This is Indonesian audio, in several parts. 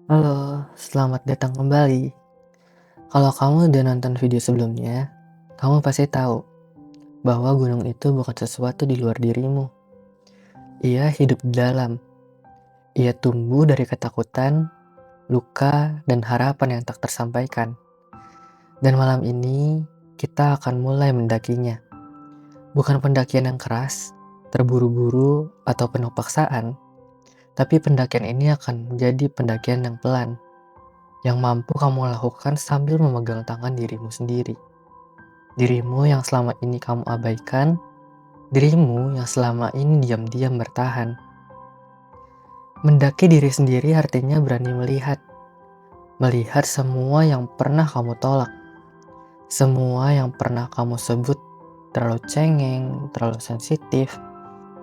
Halo, selamat datang kembali. Kalau kamu udah nonton video sebelumnya, kamu pasti tahu bahwa gunung itu bukan sesuatu di luar dirimu. Ia hidup di dalam. Ia tumbuh dari ketakutan, luka, dan harapan yang tak tersampaikan. Dan malam ini, kita akan mulai mendakinya. Bukan pendakian yang keras, terburu-buru, atau penuh paksaan, tapi pendakian ini akan menjadi pendakian yang pelan, yang mampu kamu lakukan sambil memegang tangan dirimu sendiri. Dirimu yang selama ini kamu abaikan, dirimu yang selama ini diam-diam bertahan. Mendaki diri sendiri artinya berani melihat semua yang pernah kamu tolak, semua yang pernah kamu sebut terlalu cengeng, terlalu sensitif,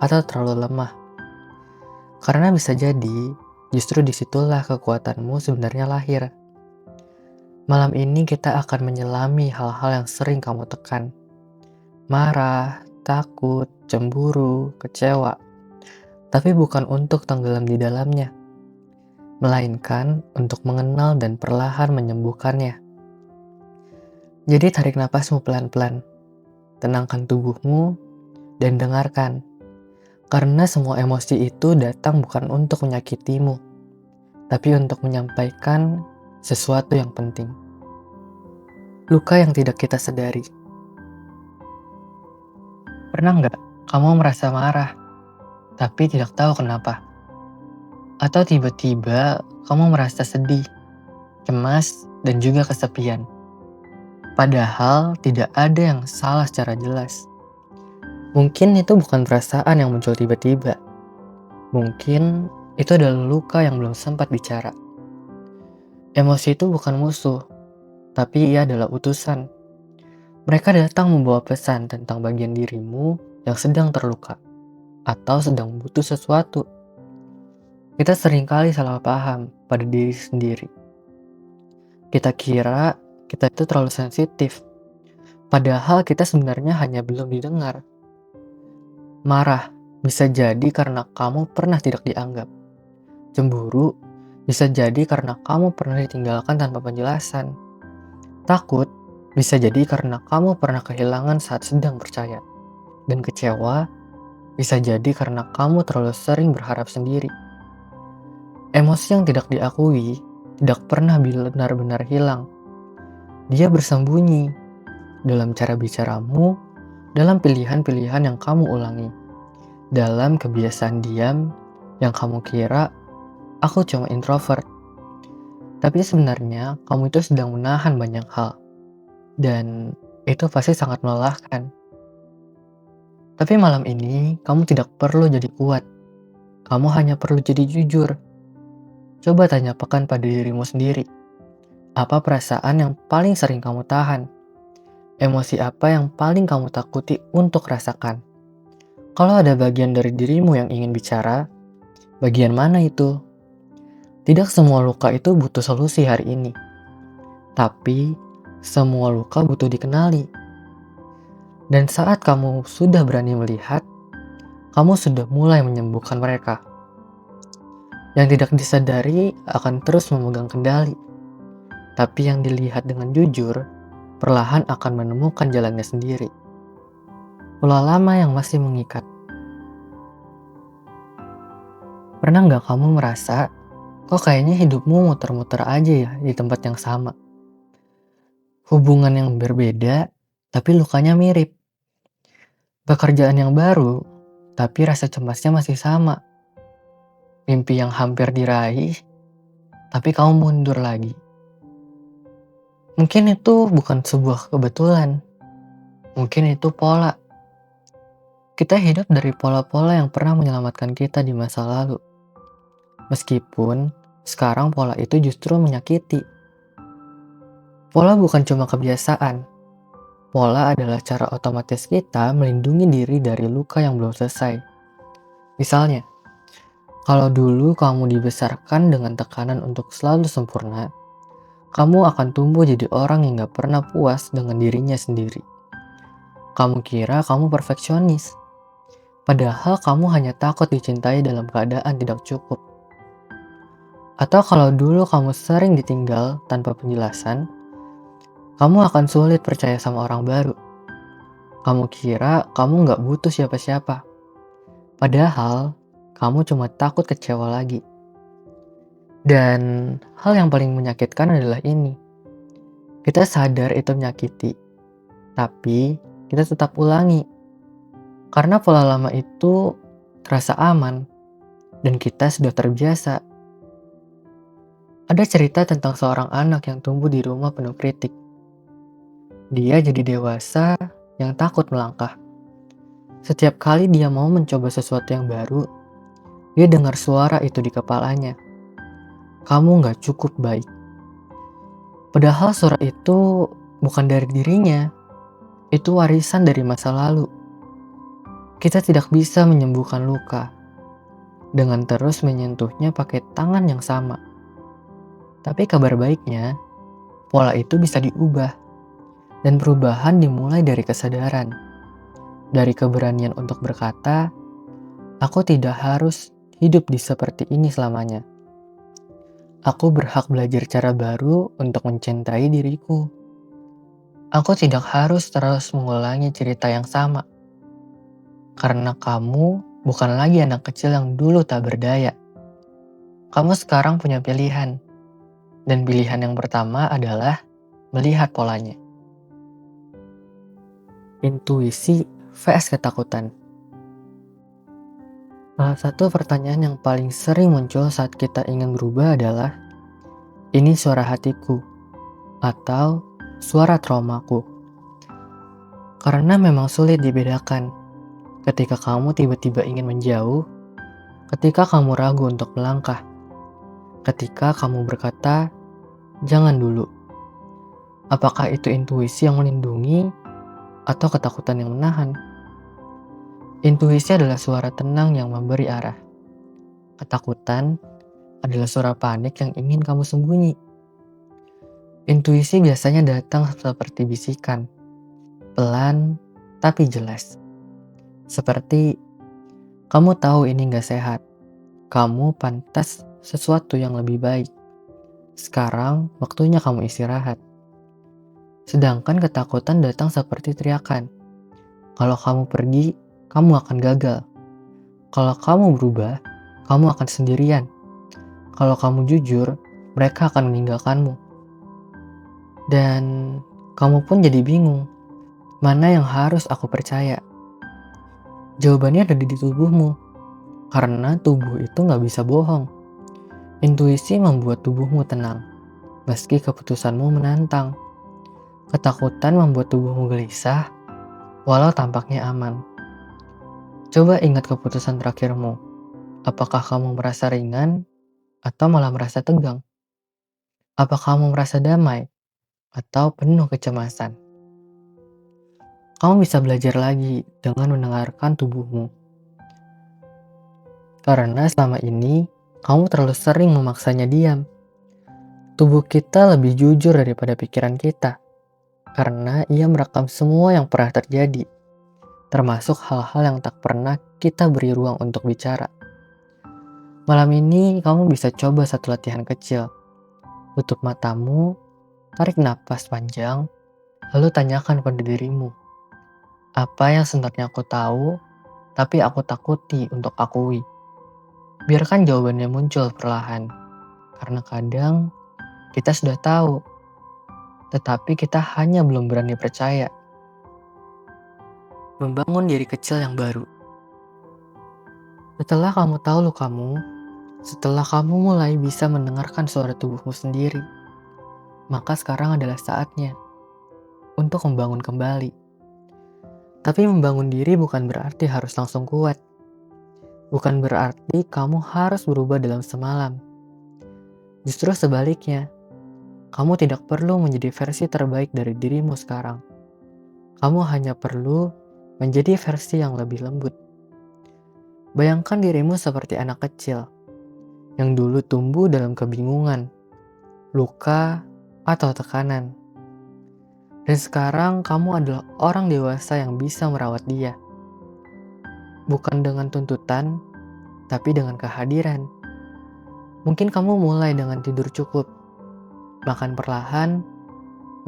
atau terlalu lemah. Karena bisa jadi, justru disitulah kekuatanmu sebenarnya lahir. Malam ini kita akan menyelami hal-hal yang sering kamu tekan. Marah, takut, cemburu, kecewa. Tapi bukan untuk tenggelam di dalamnya, melainkan untuk mengenal dan perlahan menyembuhkannya. Jadi tarik napasmu pelan-pelan, tenangkan tubuhmu, dan dengarkan. Karena semua emosi itu datang bukan untuk menyakitimu, tapi untuk menyampaikan sesuatu yang penting. Luka yang tidak kita sadari. Pernah nggak kamu merasa marah, tapi tidak tahu kenapa? Atau tiba-tiba kamu merasa sedih, cemas, dan juga kesepian. Padahal tidak ada yang salah secara jelas. Mungkin itu bukan perasaan yang muncul tiba-tiba. Mungkin itu adalah luka yang belum sempat bicara. Emosi itu bukan musuh, tapi ia adalah utusan. Mereka datang membawa pesan tentang bagian dirimu yang sedang terluka atau sedang butuh sesuatu. Kita seringkali salah paham pada diri sendiri. Kita kira kita itu terlalu sensitif, padahal kita sebenarnya hanya belum didengar. Marah bisa jadi karena kamu pernah tidak dianggap. Cemburu bisa jadi karena kamu pernah ditinggalkan tanpa penjelasan. Takut bisa jadi karena kamu pernah kehilangan saat sedang percaya. Dan kecewa bisa jadi karena kamu terlalu sering berharap sendiri. Emosi yang tidak diakui tidak pernah benar-benar hilang. Dia bersembunyi dalam cara bicaramu, dalam pilihan-pilihan yang kamu ulangi, dalam kebiasaan diam yang kamu kira aku cuma introvert. Tapi sebenarnya kamu itu sedang menahan banyak hal. Dan itu pasti sangat melelahkan. Tapi malam ini kamu tidak perlu jadi kuat. Kamu hanya perlu jadi jujur. Coba tanyakan pada dirimu sendiri. Apa perasaan yang paling sering kamu tahan? Emosi apa yang paling kamu takuti untuk rasakan? Kalau ada bagian dari dirimu yang ingin bicara, bagian mana itu? Tidak semua luka itu butuh solusi hari ini. Tapi, semua luka butuh dikenali. Dan saat kamu sudah berani melihat, kamu sudah mulai menyembuhkan mereka. Yang tidak disadari akan terus memegang kendali. Tapi yang dilihat dengan jujur, perlahan akan menemukan jalannya sendiri. Pola lama yang masih mengikat. Pernah nggak kamu merasa, kok kayaknya hidupmu muter-muter aja ya di tempat yang sama? Hubungan yang berbeda, tapi lukanya mirip. Pekerjaan yang baru, tapi rasa cemasnya masih sama. Mimpi yang hampir diraih, tapi kamu mundur lagi. Mungkin itu bukan sebuah kebetulan. Mungkin itu pola. Kita hidup dari pola-pola yang pernah menyelamatkan kita di masa lalu. Meskipun sekarang pola itu justru menyakiti. Pola bukan cuma kebiasaan. Pola adalah cara otomatis kita melindungi diri dari luka yang belum selesai. Misalnya, kalau dulu kamu dibesarkan dengan tekanan untuk selalu sempurna, kamu akan tumbuh jadi orang yang gak pernah puas dengan dirinya sendiri. Kamu kira kamu perfeksionis, padahal kamu hanya takut dicintai dalam keadaan tidak cukup. Atau kalau dulu kamu sering ditinggal tanpa penjelasan, kamu akan sulit percaya sama orang baru. Kamu kira kamu nggak butuh siapa-siapa. Padahal, kamu cuma takut kecewa lagi. Dan hal yang paling menyakitkan adalah ini. Kita sadar itu menyakiti, tapi kita tetap ulangi. Karena pola lama itu terasa aman, dan kita sudah terbiasa. Ada cerita tentang seorang anak yang tumbuh di rumah penuh kritik. Dia jadi dewasa yang takut melangkah. Setiap kali dia mau mencoba sesuatu yang baru, dia dengar suara itu di kepalanya. Kamu gak cukup baik. Padahal suara itu bukan dari dirinya, itu warisan dari masa lalu. Kita tidak bisa menyembuhkan luka dengan terus menyentuhnya pakai tangan yang sama. Tapi kabar baiknya, pola itu bisa diubah. Dan perubahan dimulai dari kesadaran. Dari keberanian untuk berkata, aku tidak harus hidup di seperti ini selamanya. Aku berhak belajar cara baru untuk mencintai diriku. Aku tidak harus terus mengulangi cerita yang sama. Karena kamu bukan lagi anak kecil yang dulu tak berdaya. Kamu sekarang punya pilihan. Dan pilihan yang pertama adalah melihat polanya. Intuisi vs ketakutan. Salah satu pertanyaan yang paling sering muncul saat kita ingin berubah adalah, ini suara hatiku atau suara traumaku? Karena memang sulit dibedakan ketika kamu tiba-tiba ingin menjauh, ketika kamu ragu untuk melangkah, ketika kamu berkata, jangan dulu. Apakah itu intuisi yang melindungi atau ketakutan yang menahan? Intuisi adalah suara tenang yang memberi arah. Ketakutan adalah suara panik yang ingin kamu sembunyi. Intuisi biasanya datang seperti bisikan, pelan tapi jelas. Seperti, kamu tahu ini gak sehat, kamu pantas sesuatu yang lebih baik. Sekarang waktunya kamu istirahat. Sedangkan ketakutan datang seperti teriakan. Kalau kamu pergi, kamu akan gagal. Kalau kamu berubah, kamu akan sendirian. Kalau kamu jujur, mereka akan meninggalkanmu. Dan kamu pun jadi bingung, mana yang harus aku percaya? Jawabannya ada di tubuhmu, karena tubuh itu gak bisa bohong. Intuisi membuat tubuhmu tenang, meski keputusanmu menantang. Ketakutan membuat tubuhmu gelisah, walau tampaknya aman. Coba ingat keputusan terakhirmu. Apakah kamu merasa ringan atau malah merasa tegang? Apa kamu merasa damai atau penuh kecemasan? Kamu bisa belajar lagi dengan mendengarkan tubuhmu. Karena selama ini, kamu terlalu sering memaksanya diam. Tubuh kita lebih jujur daripada pikiran kita. Karena ia merekam semua yang pernah terjadi. Termasuk hal-hal yang tak pernah kita beri ruang untuk bicara. Malam ini, kamu bisa coba satu latihan kecil. Tutup matamu, tarik napas panjang, lalu tanyakan pada dirimu. Apa yang sebenarnya aku tahu, tapi aku takuti untuk akui. Biarkan jawabannya muncul perlahan. Karena kadang kita sudah tahu, tetapi kita hanya belum berani percaya. Membangun diri kecil yang baru. Setelah kamu tahu lukamu, setelah kamu mulai bisa mendengarkan suara tubuhmu sendiri, maka sekarang adalah saatnya untuk membangun kembali. Tapi membangun diri bukan berarti harus langsung kuat. Bukan berarti kamu harus berubah dalam semalam. Justru sebaliknya, kamu tidak perlu menjadi versi terbaik dari dirimu sekarang. Kamu hanya perlu menjadi versi yang lebih lembut. Bayangkan dirimu seperti anak kecil yang dulu tumbuh dalam kebingungan, luka, atau tekanan. Dan sekarang kamu adalah orang dewasa yang bisa merawat dia. Bukan dengan tuntutan, tapi dengan kehadiran. Mungkin kamu mulai dengan tidur cukup, makan perlahan,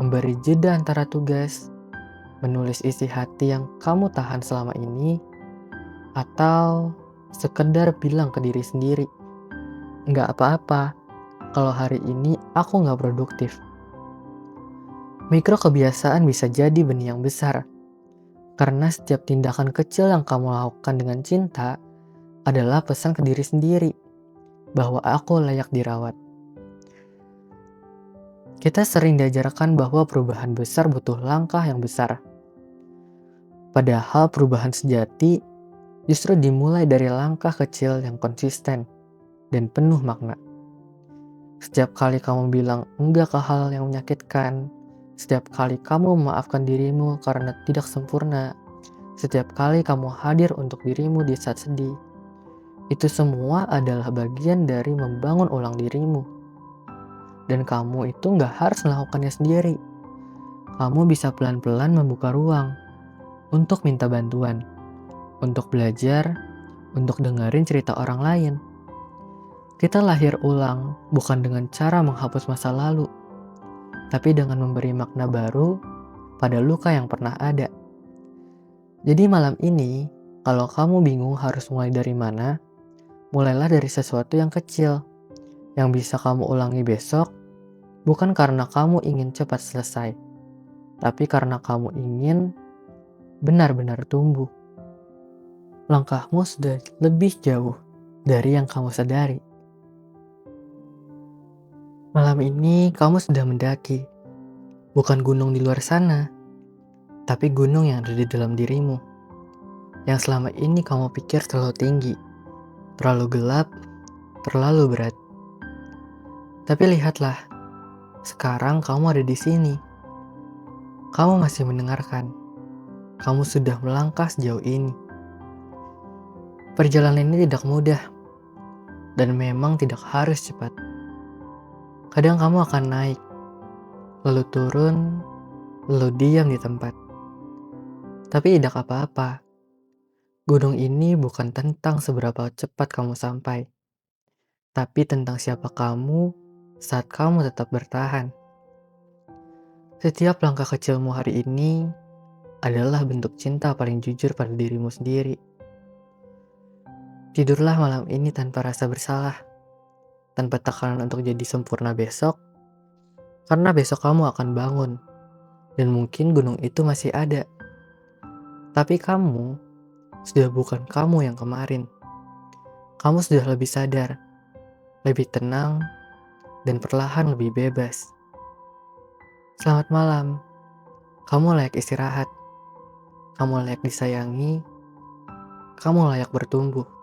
memberi jeda antara tugas, menulis isi hati yang kamu tahan selama ini, atau sekedar bilang ke diri sendiri, nggak apa-apa kalau hari ini aku nggak produktif. Mikro kebiasaan bisa jadi benih yang besar, karena setiap tindakan kecil yang kamu lakukan dengan cinta adalah pesan ke diri sendiri bahwa aku layak dirawat. Kita sering diajarkan bahwa perubahan besar butuh langkah yang besar. Padahal perubahan sejati justru dimulai dari langkah kecil yang konsisten dan penuh makna. Setiap kali kamu bilang enggak ke hal yang menyakitkan, setiap kali kamu memaafkan dirimu karena tidak sempurna, setiap kali kamu hadir untuk dirimu di saat sedih, itu semua adalah bagian dari membangun ulang dirimu. Dan kamu itu nggak harus melakukannya sendiri. Kamu bisa pelan-pelan membuka ruang untuk minta bantuan, untuk belajar, untuk dengerin cerita orang lain. Kita lahir ulang bukan dengan cara menghapus masa lalu, tapi dengan memberi makna baru pada luka yang pernah ada. Jadi malam ini, kalau kamu bingung harus mulai dari mana, mulailah dari sesuatu yang kecil, yang bisa kamu ulangi besok, bukan karena kamu ingin cepat selesai, tapi karena kamu ingin benar-benar tumbuh. Langkahmu sudah lebih jauh dari yang kamu sadari. Malam ini kamu sudah mendaki, bukan gunung di luar sana, tapi gunung yang ada di dalam dirimu. Yang selama ini kamu pikir terlalu tinggi, terlalu gelap, terlalu berat. Tapi lihatlah, sekarang kamu ada di sini. Kamu masih mendengarkan. Kamu sudah melangkah sejauh ini. Perjalanan ini tidak mudah, dan memang tidak harus cepat. Kadang kamu akan naik, lalu turun, lalu diam di tempat. Tapi tidak apa-apa. Gunung ini bukan tentang seberapa cepat kamu sampai, tapi tentang siapa kamu saat kamu tetap bertahan. Setiap langkah kecilmu hari ini adalah bentuk cinta paling jujur pada dirimu sendiri. Tidurlah malam ini tanpa rasa bersalah, tanpa tekanan untuk jadi sempurna besok, karena besok kamu akan bangun, dan mungkin gunung itu masih ada. Tapi kamu sudah bukan kamu yang kemarin. Kamu sudah lebih sadar, lebih tenang, dan perlahan lebih bebas. Selamat malam, kamu layak istirahat, kamu layak disayangi, kamu layak bertumbuh.